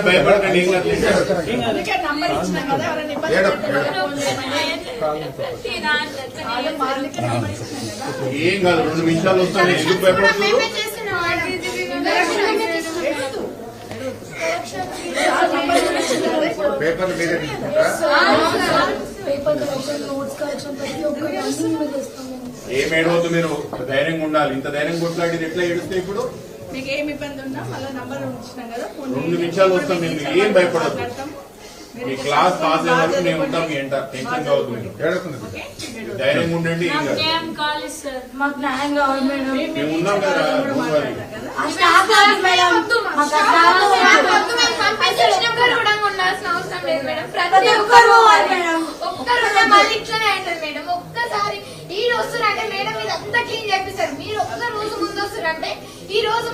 భయపడకండి. ఏం కాదు, 2 నిమిషాలు వస్తాను. ఎందుకు భయపడుతుంది? పేపర్ మీరే ఏం ఏడవద్దు, మీరు ధైర్యంగా ఉండాలి. ఇంత ధైర్యం కొట్లాడేది ఎట్లా ఏడుస్తే ఇప్పుడు? మీకు ఏమి ఇబ్బంది ఉన్నా మళ్ళీ నంబర్ ఉంచినాం కదా, 2 నిమిషాలు వస్తాం. మీరు ఏం భయపడద్దు. మీ క్లాస్ పాస్ అయ్యే వరకు మేము ఉంటాం. మీ ఎంట టెన్షన్ కావద్దు. మీరు ధైర్యంగా ఉండండి. మాకు న్యాయం కావాలి మేడం. మేము ఉన్నాం కదా. ఒక్కసారి ఈ రోజు అంటే మేడం మీద అంతా క్లీన్ చేపిస్తారు. మీరు ఒక్క రోజు ముందు వస్తారంటే ఈ రోజు